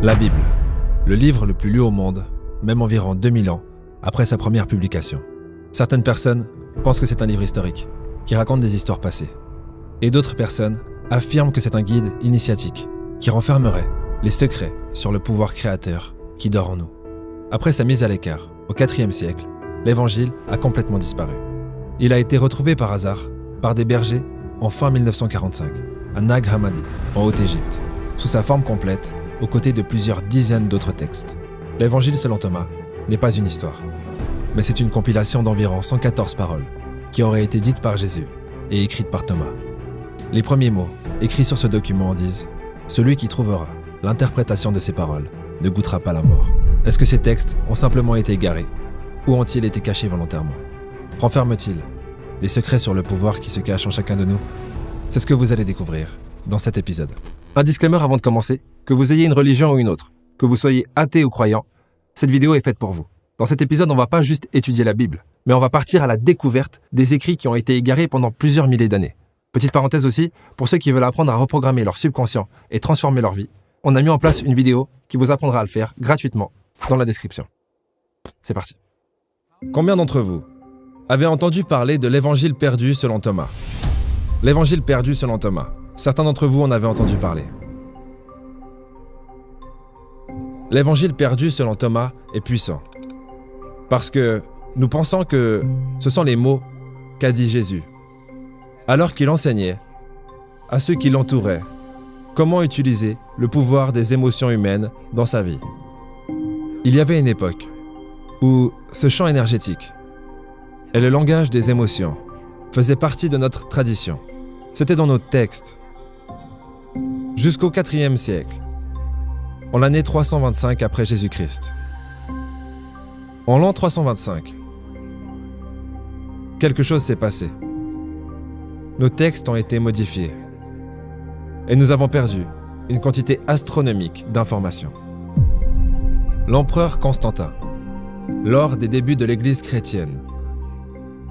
La Bible, le livre le plus lu au monde, même environ 2000 ans après sa première publication. Certaines personnes pensent que c'est un livre historique, qui raconte des histoires passées. Et d'autres personnes affirment que c'est un guide initiatique, qui renfermerait les secrets sur le pouvoir créateur qui dort en nous. Après sa mise à l'écart, au IVe siècle, l'Évangile a complètement disparu. Il a été retrouvé par hasard par des bergers en fin 1945, à Nag Hammadi, en Haute-Égypte, sous sa forme complète, aux côtés de plusieurs dizaines d'autres textes. L'Évangile selon Thomas n'est pas une histoire, mais c'est une compilation d'environ 114 paroles qui auraient été dites par Jésus et écrites par Thomas. Les premiers mots écrits sur ce document disent « Celui qui trouvera l'interprétation de ces paroles ne goûtera pas la mort ». Est-ce que ces textes ont simplement été égarés ou ont-ils été cachés volontairement? Renferment-ils les secrets sur le pouvoir qui se cache en chacun de nous? C'est ce que vous allez découvrir dans cet épisode. Un disclaimer avant de commencer, que vous ayez une religion ou une autre, que vous soyez athée ou croyant, cette vidéo est faite pour vous. Dans cet épisode, on ne va pas juste étudier la Bible, mais on va partir à la découverte des écrits qui ont été égarés pendant plusieurs milliers d'années. Petite parenthèse aussi, pour ceux qui veulent apprendre à reprogrammer leur subconscient et transformer leur vie, on a mis en place une vidéo qui vous apprendra à le faire gratuitement dans la description. C'est parti. Combien d'entre vous avez entendu parler de l'Évangile perdu selon Thomas? L'Évangile perdu selon Thomas. Certains d'entre vous en avaient entendu parler. L'Évangile perdu selon Thomas est puissant. Parce que nous pensons que ce sont les mots qu'a dit Jésus, alors qu'il enseignait à ceux qui l'entouraient comment utiliser le pouvoir des émotions humaines dans sa vie. Il y avait une époque où ce champ énergétique et le langage des émotions faisaient partie de notre tradition. C'était dans nos textes. Jusqu'au IVe siècle, en l'année 325 après Jésus-Christ. En l'an 325, quelque chose s'est passé. Nos textes ont été modifiés et nous avons perdu une quantité astronomique d'informations. L'empereur Constantin, lors des débuts de l'Église chrétienne,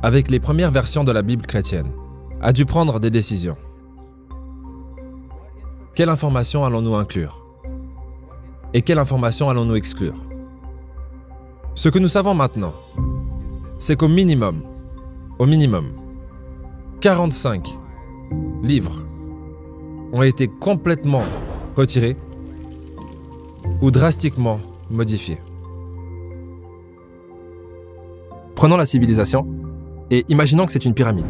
avec les premières versions de la Bible chrétienne, a dû prendre des décisions. Quelle information allons-nous inclure? Et quelle information allons-nous exclure? Ce que nous savons maintenant, c'est qu'au minimum, 45 livres ont été complètement retirés ou drastiquement modifiés. Prenons la civilisation et imaginons que c'est une pyramide.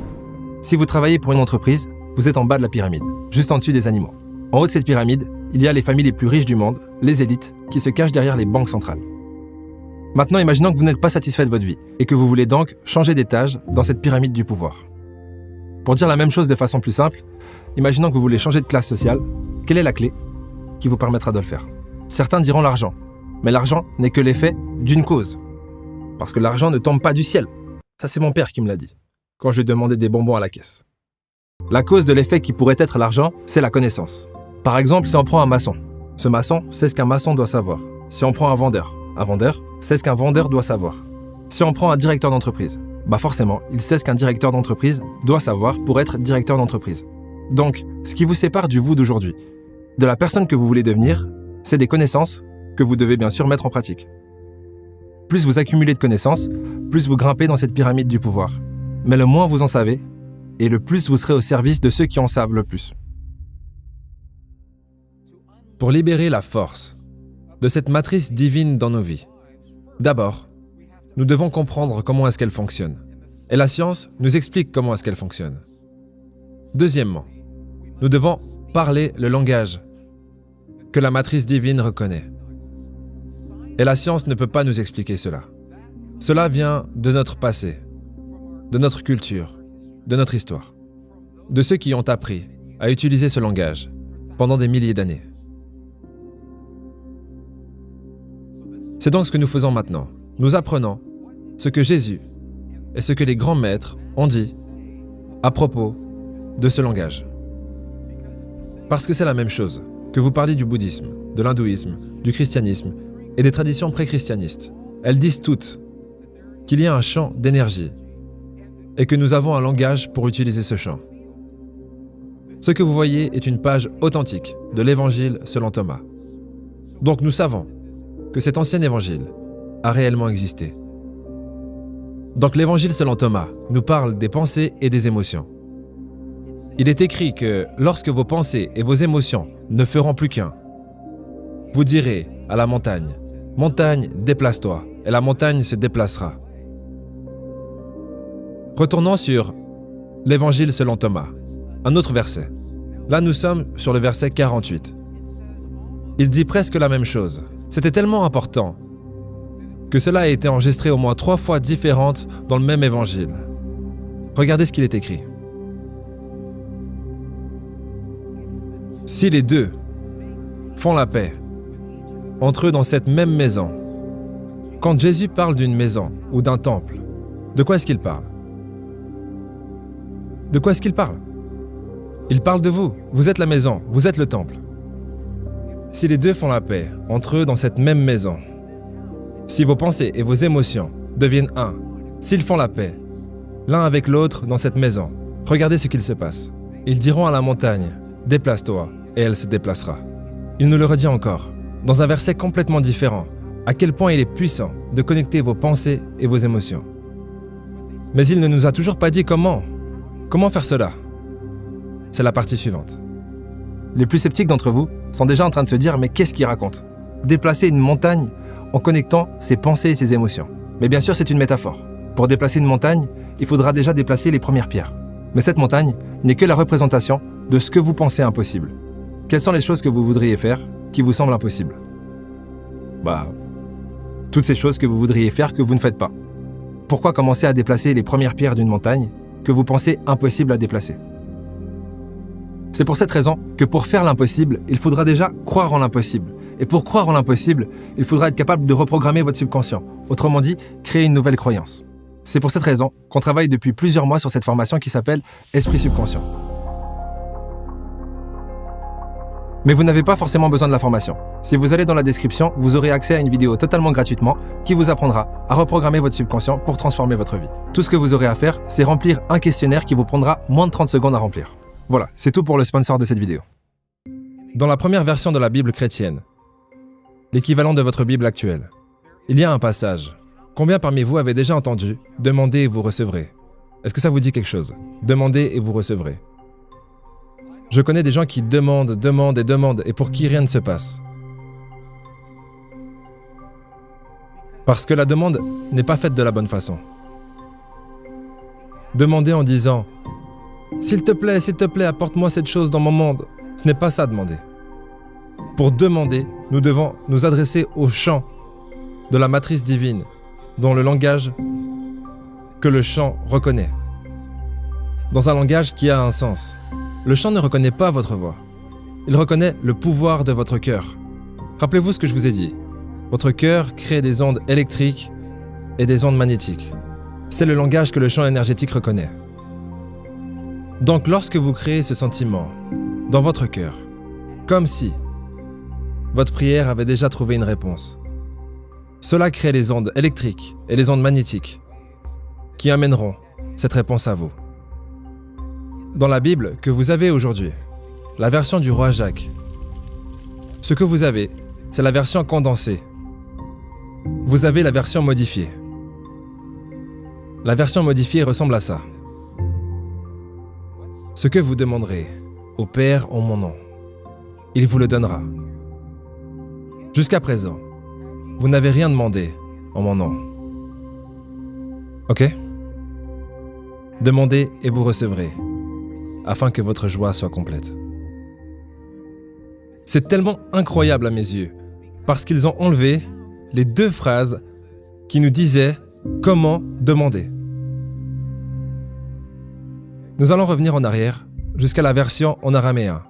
Si vous travaillez pour une entreprise, vous êtes en bas de la pyramide, juste en dessus des animaux. En haut de cette pyramide, il y a les familles les plus riches du monde, les élites, qui se cachent derrière les banques centrales. Maintenant, imaginons que vous n'êtes pas satisfait de votre vie et que vous voulez donc changer d'étage dans cette pyramide du pouvoir. Pour dire la même chose de façon plus simple, imaginons que vous voulez changer de classe sociale. Quelle est la clé qui vous permettra de le faire? Certains diront l'argent, mais l'argent n'est que l'effet d'une cause. Parce que l'argent ne tombe pas du ciel. Ça, c'est mon père qui me l'a dit, quand je lui demandais des bonbons à la caisse. La cause de l'effet qui pourrait être l'argent, c'est la connaissance. Par exemple, si on prend un maçon, ce maçon sait ce qu'un maçon doit savoir. Si on prend un vendeur sait ce qu'un vendeur doit savoir. Si on prend un directeur d'entreprise, forcément, il sait ce qu'un directeur d'entreprise doit savoir pour être directeur d'entreprise. Donc, ce qui vous sépare du vous d'aujourd'hui, de la personne que vous voulez devenir, c'est des connaissances que vous devez bien sûr mettre en pratique. Plus vous accumulez de connaissances, plus vous grimpez dans cette pyramide du pouvoir. Mais le moins vous en savez, et le plus vous serez au service de ceux qui en savent le plus. Pour libérer la force de cette matrice divine dans nos vies, d'abord, nous devons comprendre comment est-ce qu'elle fonctionne. Et la science nous explique comment est-ce qu'elle fonctionne. Deuxièmement, nous devons parler le langage que la matrice divine reconnaît. Et la science ne peut pas nous expliquer cela. Cela vient de notre passé, de notre culture, de notre histoire, de ceux qui ont appris à utiliser ce langage pendant des milliers d'années. C'est donc ce que nous faisons maintenant. Nous apprenons ce que Jésus et ce que les grands maîtres ont dit à propos de ce langage. Parce que c'est la même chose, que vous parliez du bouddhisme, de l'hindouisme, du christianisme et des traditions pré-christianistes. Elles disent toutes qu'il y a un champ d'énergie et que nous avons un langage pour utiliser ce champ. Ce que vous voyez est une page authentique de l'Évangile selon Thomas. Donc nous savons que cet ancien évangile a réellement existé. Donc l'évangile selon Thomas nous parle des pensées et des émotions. Il est écrit que lorsque vos pensées et vos émotions ne feront plus qu'un, vous direz à la montagne, « Montagne, déplace-toi » et la montagne se déplacera. Retournons sur l'évangile selon Thomas, un autre verset. Là nous sommes sur le verset 48. Il dit presque la même chose. C'était tellement important que cela a été enregistré au moins 3 fois différentes dans le même évangile. Regardez ce qu'il est écrit. Si les deux font la paix entre eux dans cette même maison, quand Jésus parle d'une maison ou d'un temple, de quoi est-ce qu'il parle? De quoi est-ce qu'il parle? Il parle de vous. Vous êtes la maison, vous êtes le temple. Si les deux font la paix entre eux dans cette même maison, si vos pensées et vos émotions deviennent un, s'ils font la paix l'un avec l'autre dans cette maison, regardez ce qu'il se passe. Ils diront à la montagne, « Déplace-toi » et elle se déplacera. Il nous le redit encore, dans un verset complètement différent, à quel point il est puissant de connecter vos pensées et vos émotions. Mais il ne nous a toujours pas dit comment. Comment faire cela? C'est la partie suivante. Les plus sceptiques d'entre vous sont déjà en train de se dire « Mais qu'est-ce qu'il raconte? Déplacer une montagne en connectant ses pensées et ses émotions. » Mais bien sûr, c'est une métaphore. Pour déplacer une montagne, il faudra déjà déplacer les premières pierres. Mais cette montagne n'est que la représentation de ce que vous pensez impossible. Quelles sont les choses que vous voudriez faire qui vous semblent impossibles? Toutes ces choses que vous voudriez faire que vous ne faites pas. Pourquoi commencer à déplacer les premières pierres d'une montagne que vous pensez impossible à déplacer? C'est pour cette raison que pour faire l'impossible, il faudra déjà croire en l'impossible. Et pour croire en l'impossible, il faudra être capable de reprogrammer votre subconscient. Autrement dit, créer une nouvelle croyance. C'est pour cette raison qu'on travaille depuis plusieurs mois sur cette formation qui s'appelle Esprit Subconscient. Mais vous n'avez pas forcément besoin de la formation. Si vous allez dans la description, vous aurez accès à une vidéo totalement gratuitement qui vous apprendra à reprogrammer votre subconscient pour transformer votre vie. Tout ce que vous aurez à faire, c'est remplir un questionnaire qui vous prendra moins de 30 secondes à remplir. Voilà, c'est tout pour le sponsor de cette vidéo. Dans la première version de la Bible chrétienne, l'équivalent de votre Bible actuelle, il y a un passage. Combien parmi vous avez déjà entendu « Demandez et vous recevrez » Est-ce que ça vous dit quelque chose? Demandez et vous recevrez. Je connais des gens qui demandent et pour qui rien ne se passe. Parce que la demande n'est pas faite de la bonne façon. Demandez en disant « S'il te plaît, apporte-moi cette chose dans mon monde ». Ce n'est pas ça demander. Pour demander, nous devons nous adresser au chant de la matrice divine, dans le langage que le chant reconnaît. Dans un langage qui a un sens. Le chant ne reconnaît pas votre voix. Il reconnaît le pouvoir de votre cœur. Rappelez-vous ce que je vous ai dit. Votre cœur crée des ondes électriques et des ondes magnétiques. C'est le langage que le champ énergétique reconnaît. Donc lorsque vous créez ce sentiment dans votre cœur, comme si votre prière avait déjà trouvé une réponse, cela crée les ondes électriques et les ondes magnétiques qui amèneront cette réponse à vous. Dans la Bible que vous avez aujourd'hui, la version du roi Jacques, ce que vous avez, c'est la version condensée. Vous avez la version modifiée. La version modifiée ressemble à ça. Ce que vous demanderez au Père en mon nom, il vous le donnera. Jusqu'à présent, vous n'avez rien demandé en mon nom. Ok? Demandez et vous recevrez, afin que votre joie soit complète. C'est tellement incroyable à mes yeux, parce qu'ils ont enlevé les 2 phrases qui nous disaient comment demander. Nous allons revenir en arrière jusqu'à la version en araméen.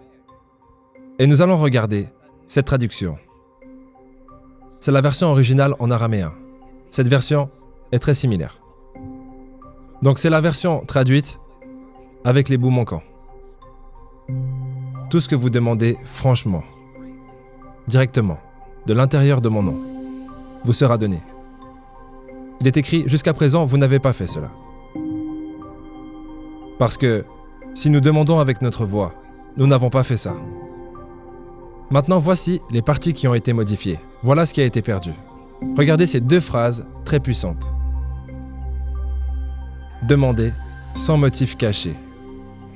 Et nous allons regarder cette traduction. C'est la version originale en araméen. Cette version est très similaire. Donc c'est la version traduite avec les bouts manquants. Tout ce que vous demandez franchement, directement, de l'intérieur de mon nom, vous sera donné. Il est écrit, jusqu'à présent, vous n'avez pas fait cela. Parce que si nous demandons avec notre voix, nous n'avons pas fait ça. Maintenant, voici les parties qui ont été modifiées. Voilà ce qui a été perdu. Regardez ces 2 phrases très puissantes. Demandez sans motif caché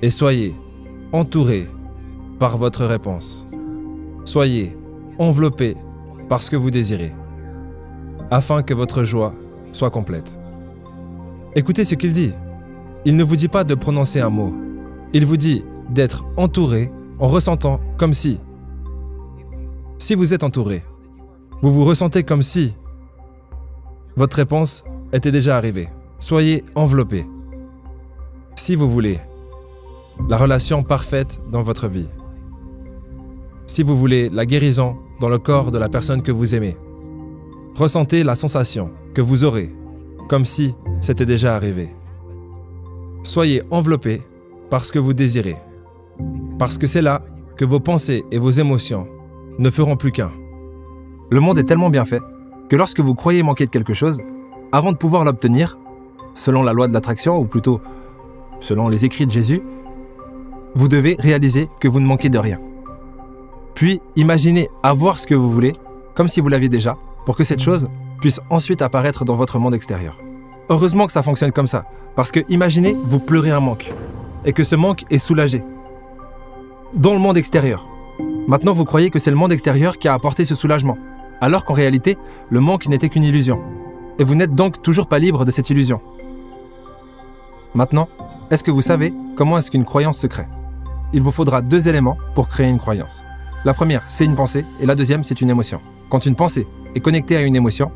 et soyez entouré par votre réponse. Soyez enveloppé par ce que vous désirez, afin que votre joie soit complète. Écoutez ce qu'il dit. Il ne vous dit pas de prononcer un mot. Il vous dit d'être entouré en ressentant comme si. Si vous êtes entouré, vous vous ressentez comme si votre réponse était déjà arrivée. Soyez enveloppé. Si vous voulez la relation parfaite dans votre vie, si vous voulez la guérison dans le corps de la personne que vous aimez, ressentez la sensation que vous aurez comme si c'était déjà arrivé. Soyez enveloppé par ce que vous désirez, parce que c'est là que vos pensées et vos émotions ne feront plus qu'un. Le monde est tellement bien fait que lorsque vous croyez manquer de quelque chose, avant de pouvoir l'obtenir, selon la loi de l'attraction, ou plutôt selon les écrits de Jésus, vous devez réaliser que vous ne manquez de rien. Puis imaginez avoir ce que vous voulez, comme si vous l'aviez déjà, pour que cette chose puisse ensuite apparaître dans votre monde extérieur. Heureusement que ça fonctionne comme ça, parce que imaginez, vous pleurez un manque, et que ce manque est soulagé. Dans le monde extérieur. Maintenant, vous croyez que c'est le monde extérieur qui a apporté ce soulagement, alors qu'en réalité, le manque n'était qu'une illusion. Et vous n'êtes donc toujours pas libre de cette illusion. Maintenant, est-ce que vous savez comment est-ce qu'une croyance se crée ? Il vous faudra 2 éléments pour créer une croyance. La première, c'est une pensée, et la deuxième, c'est une émotion. Quand une pensée est connectée à une émotion,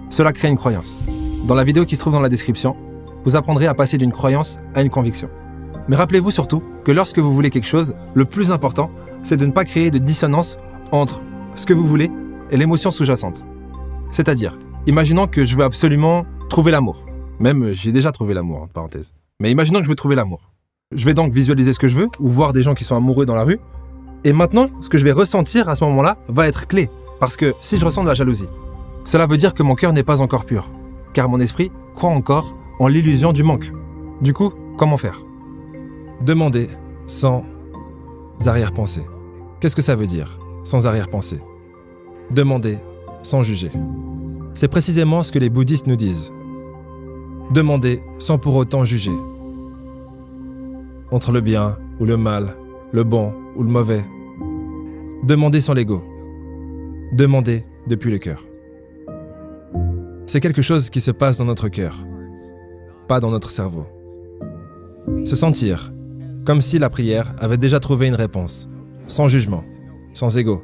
cela crée une croyance. Dans la vidéo qui se trouve dans la description, vous apprendrez à passer d'une croyance à une conviction. Mais rappelez-vous surtout que lorsque vous voulez quelque chose, le plus important, c'est de ne pas créer de dissonance entre ce que vous voulez et l'émotion sous-jacente. C'est-à-dire, imaginons que je veux absolument trouver l'amour. Même, j'ai déjà trouvé l'amour, entre parenthèses. Mais imaginons que je veux trouver l'amour. Je vais donc visualiser ce que je veux, ou voir des gens qui sont amoureux dans la rue. Et maintenant, ce que je vais ressentir à ce moment-là va être clé. Parce que si je ressens de la jalousie, cela veut dire que mon cœur n'est pas encore pur. Car mon esprit croit encore en l'illusion du manque. Du coup, comment faire ? Demandez sans arrière-pensée. Qu'est-ce que ça veut dire, sans arrière-pensée ? Demandez sans juger. C'est précisément ce que les bouddhistes nous disent. Demandez sans pour autant juger. Entre le bien ou le mal, le bon ou le mauvais. Demandez sans l'ego. Demandez depuis le cœur. C'est quelque chose qui se passe dans notre cœur, pas dans notre cerveau. Se sentir comme si la prière avait déjà trouvé une réponse, sans jugement, sans ego,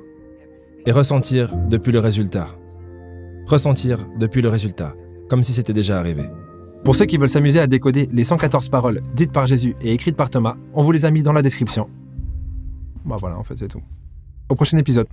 et ressentir depuis le résultat. Ressentir depuis le résultat, comme si c'était déjà arrivé. Pour ceux qui veulent s'amuser à décoder les 114 paroles dites par Jésus et écrites par Thomas, on vous les a mis dans la description. Bah voilà, en fait, c'est tout. Au prochain épisode.